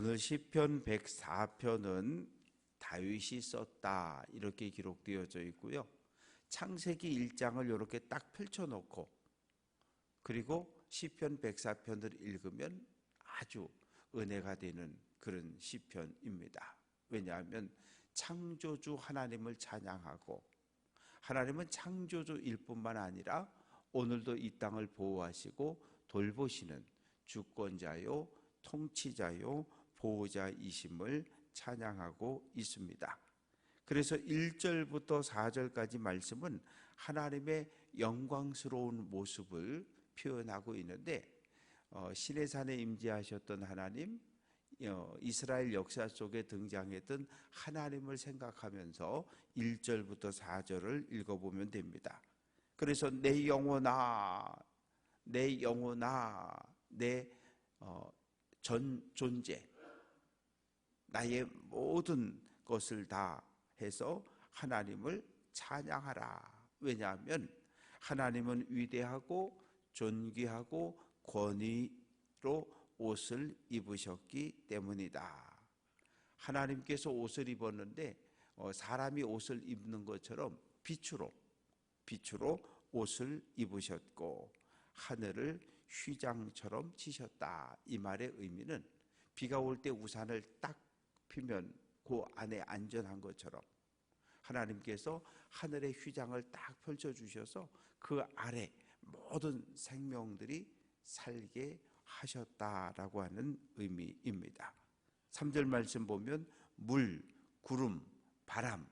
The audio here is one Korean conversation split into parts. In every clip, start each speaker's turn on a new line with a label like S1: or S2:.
S1: 오늘 시편 104편은 다윗이 썼다 이렇게 기록되어져 있고요. 창세기 1장을 이렇게 딱 펼쳐놓고 그리고 시편 104편을 읽으면 아주 은혜가 되는 그런 시편입니다. 왜냐하면 창조주 하나님을 찬양하고 하나님은 창조주일 뿐만 아니라 오늘도 이 땅을 보호하시고 돌보시는 주권자요 통치자요 보호자이심을 찬양하고 있습니다. 그래서 1절부터 4절까지 말씀은 하나님의 영광스러운 모습을 표현하고 있는데 시내산에 임재하셨던 하나님, 이스라엘 역사 속에 등장했던 하나님을 생각하면서 1절부터 4절을 읽어보면 됩니다. 그래서 내 영혼아, 내 영혼아, 내 전 존재, 나의 모든 것을 다 해서 하나님을 찬양하라. 왜냐하면 하나님은 위대하고 존귀하고 권위로 옷을 입으셨기 때문이다. 하나님께서 옷을 입었는데 사람이 옷을 입는 것처럼 빛으로 옷을 입으셨고 하늘을 휘장처럼 치셨다. 이 말의 의미는 비가 올 때 우산을 딱 피면 그 안에 안전한 것처럼 하나님께서 하늘의 휘장을 딱 펼쳐주셔서 그 아래 모든 생명들이 살게 하셨다라고 하는 의미입니다. 3절 말씀 보면 물, 구름, 바람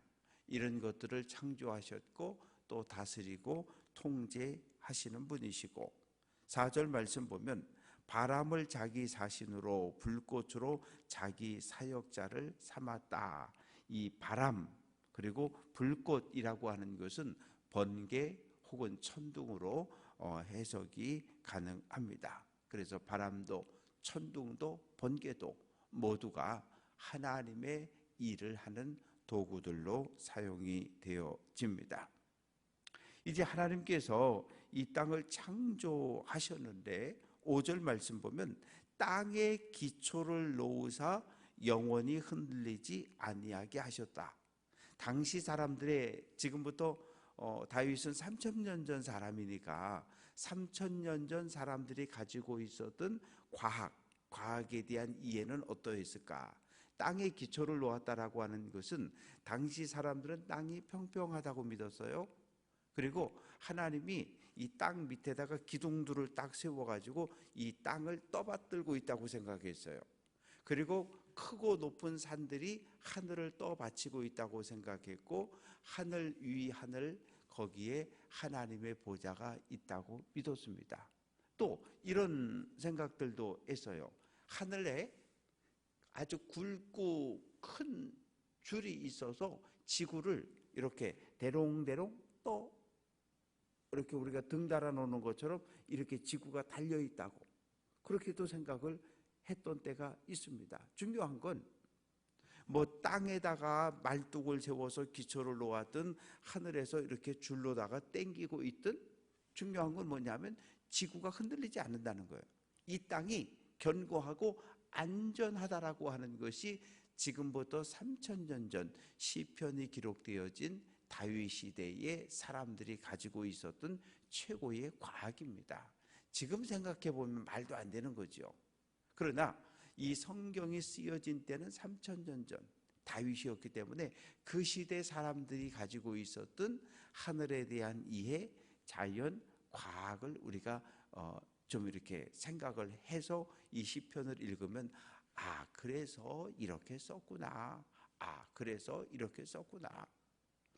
S1: 이런 것들을 창조하셨고 또 다스리고 통제하시는 분이시고 4절 말씀 보면 바람을 자기 사신으로 불꽃으로 자기 사역자를 삼았다. 이 바람 그리고 불꽃이라고 하는 것은 번개 혹은 천둥으로 해석이 가능합니다. 그래서 바람도 천둥도 번개도 모두가 하나님의 일을 하는 도구들로 사용이 되어집니다. 이제 하나님께서 이 땅을 창조하셨는데 5절 말씀 보면 땅의 기초를 놓으사 영원히 흔들리지 아니하게 하셨다. 당시 사람들의 지금부터 다윗은 3,000년 전 사람이니까 3,000년 전 사람들이 가지고 있었던 과학에 대한 이해는 어떠했을까? 땅의 기초를 놓았다라고 하는 것은 당시 사람들은 땅이 평평하다고 믿었어요. 그리고 하나님이 이 땅 밑에다가 기둥들을 딱 세워가지고 이 땅을 떠받들고 있다고 생각했어요. 그리고 크고 높은 산들이 하늘을 떠받치고 있다고 생각했고 하늘 위 하늘 거기에 하나님의 보좌가 있다고 믿었습니다. 또 이런 생각들도 했어요. 하늘에 아주 굵고 큰 줄이 있어서 지구를 이렇게 대롱대롱 떠 이렇게 우리가 등 달아 놓는 것처럼 이렇게 지구가 달려 있다고 그렇게도 생각을 했던 때가 있습니다. 중요한 건 뭐 땅에다가 말뚝을 세워서 기초를 놓았든 하늘에서 이렇게 줄로다가 땡기고 있든 중요한 건 뭐냐면 지구가 흔들리지 않는다는 거예요. 이 땅이 견고하고 안전하다라고 하는 것이 지금부터 3,000년 전 시편이 기록되어진 다윗 시대의 사람들이 가지고 있었던 최고의 과학입니다. 지금 생각해 보면 말도 안 되는 거죠. 그러나 이 성경이 쓰여진 때는 3,000년 전 다윗이었기 때문에 그 시대 사람들이 가지고 있었던 하늘에 대한 이해, 자연, 과학을 우리가 좀 이렇게 생각을 해서 이 시편을 읽으면 그래서 이렇게 썼구나. 그래서 이렇게 썼구나.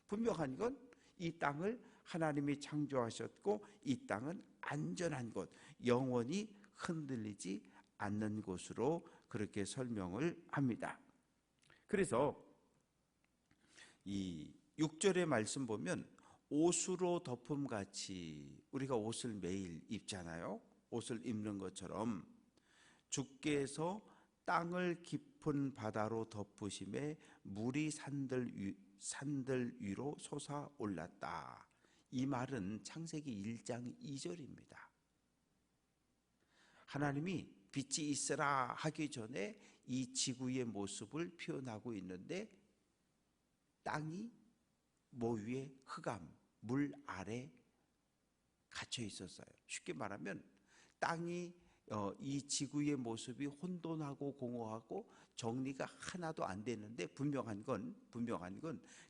S1: 분명한 건 이 땅을 하나님이 창조하셨고 이 땅은 안전한 곳, 영원히 흔들리지 않는 곳으로 그렇게 설명을 합니다. 그래서 이 6절의 말씀 보면 옷으로 덮음같이 우리가 옷을 매일 입잖아요. 옷을 입는 것처럼 주께서 땅을 깊은 바다로 덮으심에 물이 산들 위로 솟아올랐다. 이 말은 창세기 1장 2절입니다. 하나님이 빛이 있으라 하기 전에 이 지구의 모습을 표현하고 있는데 땅이 뭐 위에 흑암, 물 아래 갇혀 있었어요. 쉽게 말하면 땅이 이 지구의 모습이 혼돈하고 공허하고 정리가 하나도 안 되는데 분명한 건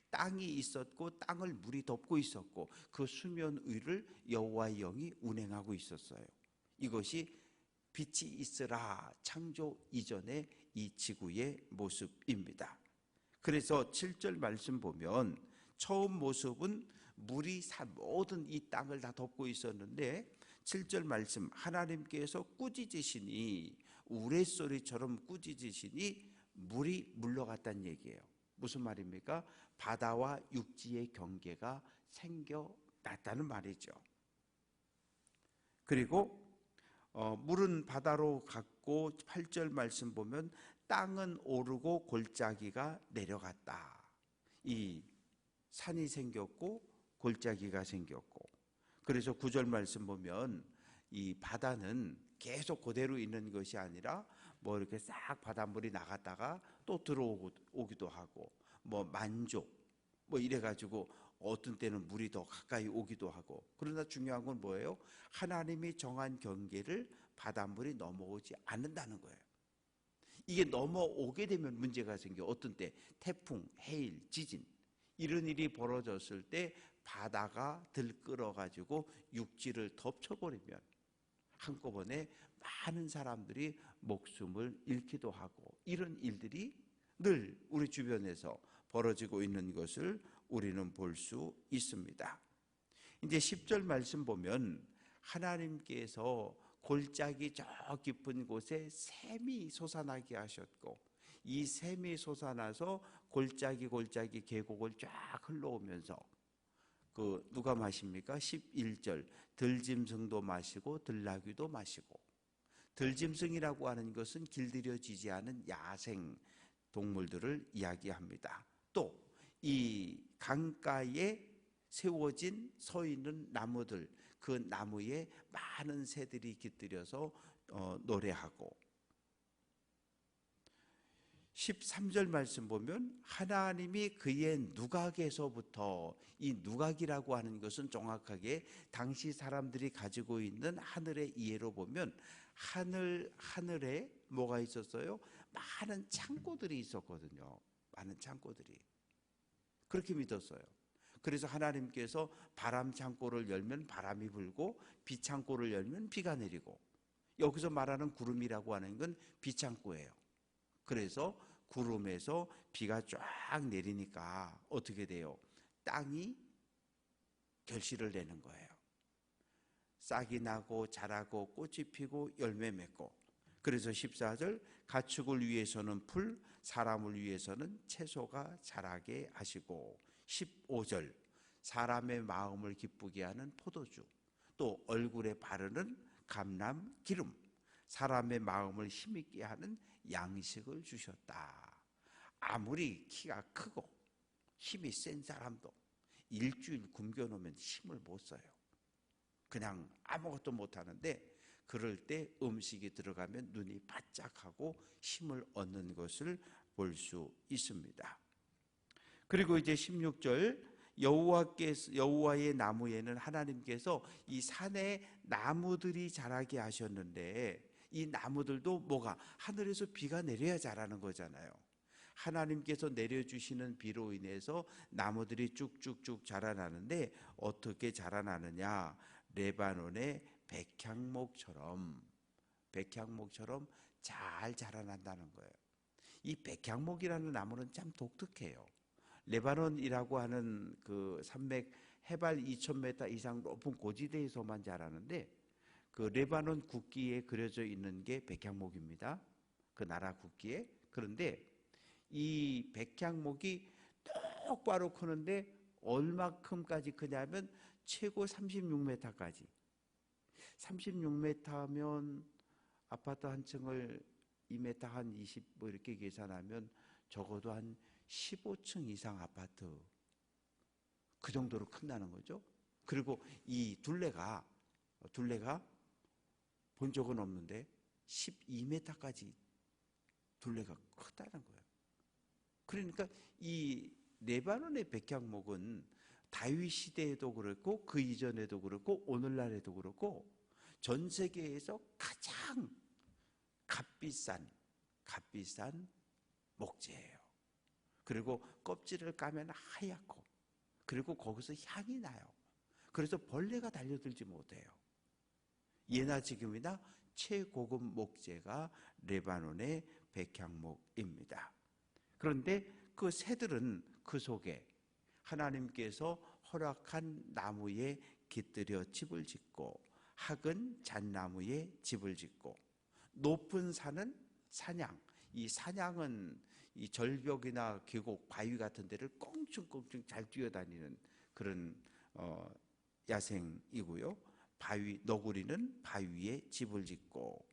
S1: 땅이 있었고 땅을 물이 덮고 있었고 그 수면 위를 여호와의 영이 운행하고 있었어요. 이것이 빛이 있으라 창조 이전의 이 지구의 모습입니다. 그래서 7절 말씀 보면 처음 모습은 물이 모든 이 땅을 다 덮고 있었는데 7절 말씀 하나님께서 꾸짖으시니 우레소리처럼 꾸짖으시니 물이 물러갔다는 얘기예요. 무슨 말입니까? 바다와 육지의 경계가 생겨났다는 말이죠. 그리고 물은 바다로 갔고 8절 말씀 보면 땅은 오르고 골짜기가 내려갔다. 이 산이 생겼고 골짜기가 생겼고 그래서 9절 말씀 보면 이 바다는 계속 그대로 있는 것이 아니라 뭐 이렇게 싹 바닷물이 나갔다가 또 들어오기도 하고 뭐 만족 뭐 이래가지고 어떤 때는 물이 더 가까이 오기도 하고 그러나 중요한 건 뭐예요? 하나님이 정한 경계를 바닷물이 넘어오지 않는다는 거예요. 이게 넘어오게 되면 문제가 생겨. 어떤 때 태풍, 해일, 지진 이런 일이 벌어졌을 때 바다가 들끓어가지고 육지를 덮쳐버리면 한꺼번에 많은 사람들이 목숨을 잃기도 하고 이런 일들이 늘 우리 주변에서 벌어지고 있는 것을 우리는 볼 수 있습니다. 이제 10절 말씀 보면 하나님께서 골짜기 저 깊은 곳에 샘이 솟아나게 하셨고 이 샘이 솟아나서 골짜기 계곡을 쫙 흘러오면서 그 누가 마십니까? 11절 들짐승도 마시고 들나귀도 마시고 들짐승이라고 하는 것은 길들여지지 않은 야생 동물들을 이야기합니다. 또 이 강가에 세워진 서 있는 나무들 그 나무에 많은 새들이 깃들여서 노래하고 13절 말씀 보면 하나님이 그의 누각에서부터 이 누각이라고 하는 것은 정확하게 당시 사람들이 가지고 있는 하늘의 이해로 보면 하늘에 뭐가 있었어요? 많은 창고들이 있었거든요. 많은 창고들이 그렇게 믿었어요. 그래서 하나님께서 바람 창고를 열면 바람이 불고 비 창고를 열면 비가 내리고 여기서 말하는 구름이라고 하는 건 비 창고예요. 그래서 구름에서 비가 쫙 내리니까 어떻게 돼요? 땅이 결실을 내는 거예요. 싹이 나고 자라고 꽃이 피고 열매 맺고 그래서 14절 가축을 위해서는 풀 사람을 위해서는 채소가 자라게 하시고 15절 사람의 마음을 기쁘게 하는 포도주 또 얼굴에 바르는 감람 기름 사람의 마음을 힘있게 하는 양식을 주셨다. 아무리 키가 크고 힘이 센 사람도 일주일 굶겨놓으면 힘을 못 써요. 그냥 아무것도 못하는데 그럴 때 음식이 들어가면 눈이 바짝하고 힘을 얻는 것을 볼 수 있습니다. 그리고 이제 16절 여호와의 나무에는 하나님께서 이 산에 나무들이 자라게 하셨는데 이 나무들도 뭐가 하늘에서 비가 내려야 자라는 거잖아요. 하나님께서 내려주시는 비로 인해서 나무들이 쭉쭉쭉 자라나는데 어떻게 자라나느냐? 레바논의 백향목처럼 잘 자라난다는 거예요. 이 백향목이라는 나무는 참 독특해요. 레바논이라고 하는 그 산맥 해발 2,000m 이상 높은 고지대에서만 자라는데 그 레바논 국기에 그려져 있는 게 백향목입니다. 그 나라 국기에. 그런데 이 백향목이 똑바로 크는데 얼마큼까지 크냐면 최고 36m까지. 36m면 아파트 한 층을 2m 한 20 뭐 이렇게 계산하면 적어도 한 15층 이상 아파트 그 정도로 큰다는 거죠. 그리고 이 둘레가 본 적은 없는데 12m까지 둘레가 크다는 거예요. 그러니까 이 레바논의 백향목은 다윗 시대에도 그렇고 그 이전에도 그렇고 오늘날에도 그렇고 전 세계에서 가장 값비싼 목재예요. 그리고 껍질을 까면 하얗고, 그리고 거기서 향이 나요. 그래서 벌레가 달려들지 못해요. 예나 지금이나 최고급 목재가 레바논의 백향목입니다. 그런데 그 새들은 그 속에 하나님께서 허락한 나무에 깃들여 집을 짓고, 학은 잣나무에 집을 짓고, 높은 산은 사냥, 이 사냥은 이 절벽이나 계곡, 바위 같은 데를 껑충껑충 잘 뛰어다니는 그런 야생이고요. 너구리는 바위에 집을 짓고,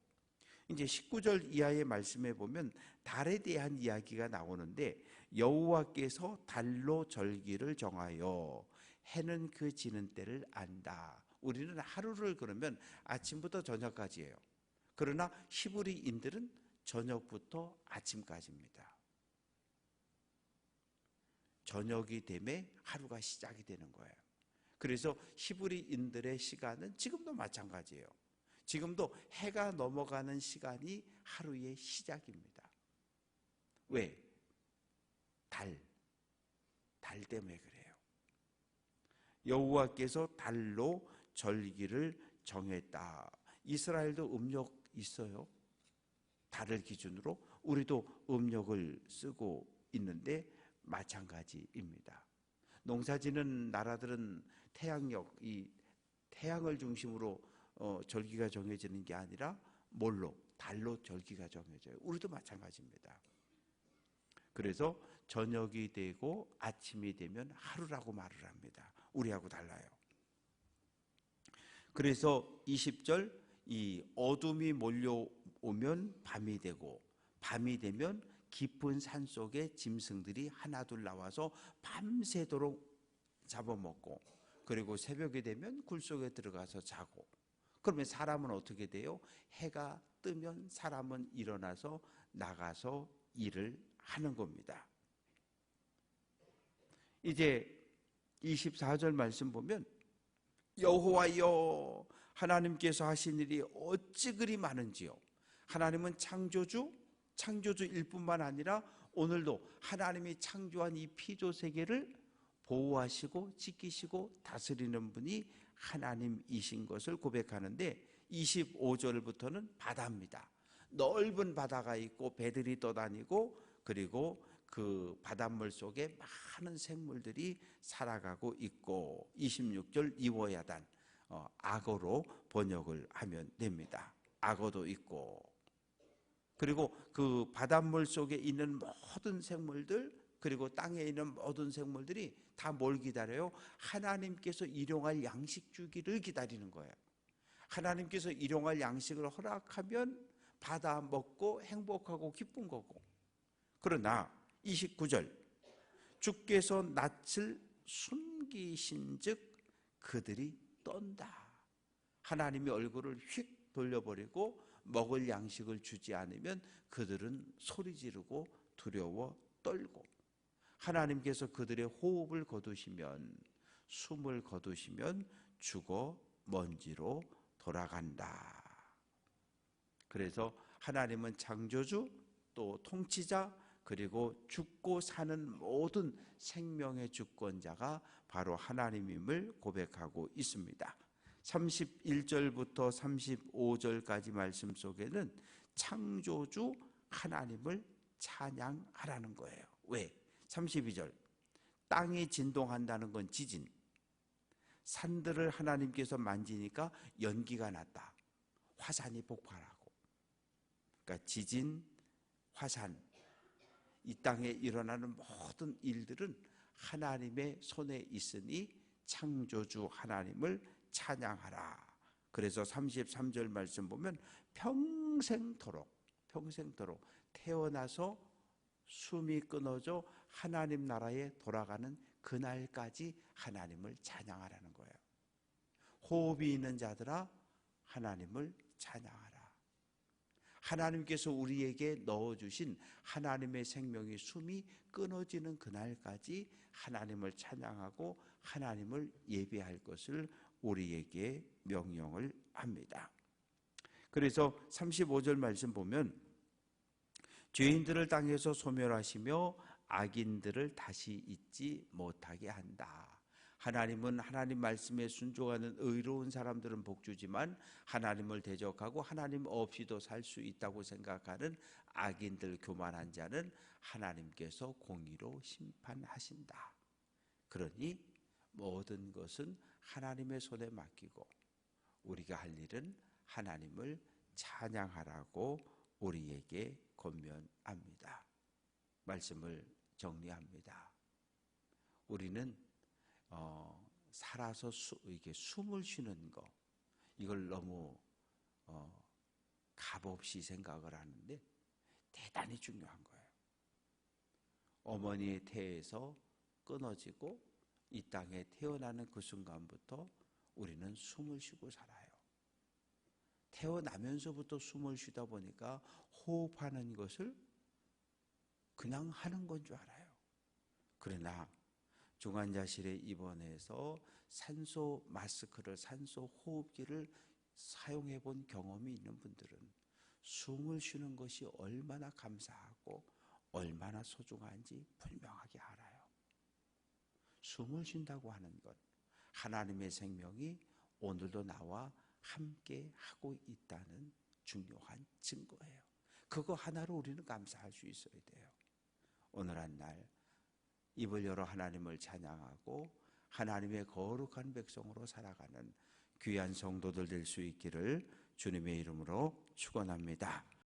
S1: 이제 19절 이하의 말씀에 보면 달에 대한 이야기가 나오는데, 여호와께서 달로 절기를 정하여 해는 그 지는 때를 안다. 우리는 하루를 그러면 아침부터 저녁까지예요. 그러나 히브리인들은 저녁부터 아침까지입니다. 저녁이 되면 하루가 시작이 되는 거예요. 그래서 히브리인들의 시간은 지금도 마찬가지예요. 지금도 해가 넘어가는 시간이 하루의 시작입니다. 왜? 달 때문에 그래요. 여호와께서 달로 절기를 정했다. 이스라엘도 음력 있어요. 달을 기준으로 우리도 음력을 쓰고 있는데 마찬가지입니다. 농사지는 나라들은 태양을 중심으로 절기가 정해지는 게 아니라 뭘로? 달로 절기가 정해져요. 우리도 마찬가지입니다. 그래서 저녁이 되고 아침이 되면 하루라고 말을 합니다. 우리하고 달라요. 그래서 20절, 이 어둠이 몰려오면 밤이 되고, 밤이 되면 깊은 산 속에 짐승들이 하나둘 나와서 밤새도록 잡아먹고, 그리고 새벽이 되면 굴 속에 들어가서 자고, 그러면 사람은 어떻게 돼요? 해가 뜨면 사람은 일어나서 나가서 일을 하는 겁니다. 이제 24절 말씀 보면, 여호와여, 하나님께서 하신 일이 어찌 그리 많은지요. 하나님은 창조주일 뿐만 아니라 오늘도 하나님이 창조한 이 피조 세계를 보호하시고 지키시고 다스리는 분이 하나님이신 것을 고백하는데, 25절부터는 바다입니다. 넓은 바다가 있고 배들이 떠다니고, 그리고 그 바닷물 속에 많은 생물들이 살아가고 있고, 26절 이워야단, 악어로 번역을 하면 됩니다. 악어도 있고, 그리고 그 바닷물 속에 있는 모든 생물들, 그리고 땅에 있는 모든 생물들이 다 뭘 기다려요? 하나님께서 일용할 양식 주기를 기다리는 거예요. 하나님께서 일용할 양식을 허락하면 받아 먹고 행복하고 기쁜 거고. 그러나 29절, 주께서 낯을 숨기신 즉 그들이 떤다. 하나님이 얼굴을 휙 돌려버리고 먹을 양식을 주지 않으면 그들은 소리 지르고 두려워 떨고, 하나님께서 그들의 호흡을 거두시면, 숨을 거두시면 죽어 먼지로 돌아간다. 그래서 하나님은 창조주, 또 통치자, 그리고 죽고 사는 모든 생명의 주권자가 바로 하나님임을 고백하고 있습니다. 31절부터 35절까지 말씀 속에는 창조주 하나님을 찬양하라는 거예요. 왜? 32절, 땅이 진동한다는 건 지진, 산들을 하나님께서 만지니까 연기가 났다, 화산이 폭발하고. 그러니까 지진, 화산, 이 땅에 일어나는 모든 일들은 하나님의 손에 있으니 창조주 하나님을 찬양하라. 그래서 33절 말씀 보면 평생토록 태어나서 숨이 끊어져 하나님 나라에 돌아가는 그날까지 하나님을 찬양하라는 거예요. 호흡이 있는 자들아 하나님을 찬양하라. 하나님께서 우리에게 넣어주신 하나님의 생명의 숨이 끊어지는 그날까지 하나님을 찬양하고 하나님을 예배할 것을 우리에게 명령을 합니다. 그래서 35절 말씀 보면 죄인들을 땅에서 소멸하시며 악인들을 다시 잊지 못하게 한다. 하나님은 하나님 말씀에 순종하는 의로운 사람들은 복주지만 하나님을 대적하고 하나님 없이도 살 수 있다고 생각하는 악인들, 교만한 자는 하나님께서 공의로 심판하신다. 그러니 모든 것은 하나님의 손에 맡기고 우리가 할 일은 하나님을 찬양하라고 우리에게 권면합니다. 말씀을 정리합니다. 우리는 살아서 이게 숨을 쉬는 거, 이걸 너무 값없이 생각을 하는데 대단히 중요한 거예요. 어머니의 태에서 끊어지고 이 땅에 태어나는 그 순간부터 우리는 숨을 쉬고 살아요. 태어나면서부터 숨을 쉬다 보니까 호흡하는 것을 그냥 하는 건 줄 알아요. 그러나 중환자실에 입원해서 산소 마스크를, 산소 호흡기를 사용해 본 경험이 있는 분들은 숨을 쉬는 것이 얼마나 감사하고 얼마나 소중한지 분명하게 알아요. 숨을 쉰다고 하는 것, 하나님의 생명이 오늘도 나와 함께 하고 있다는 중요한 증거예요. 그거 하나로 우리는 감사할 수 있어야 돼요. 오늘 한 날 입을 열어 하나님을 찬양하고 하나님의 거룩한 백성으로 살아가는 귀한 성도들 될 수 있기를 주님의 이름으로 축원합니다.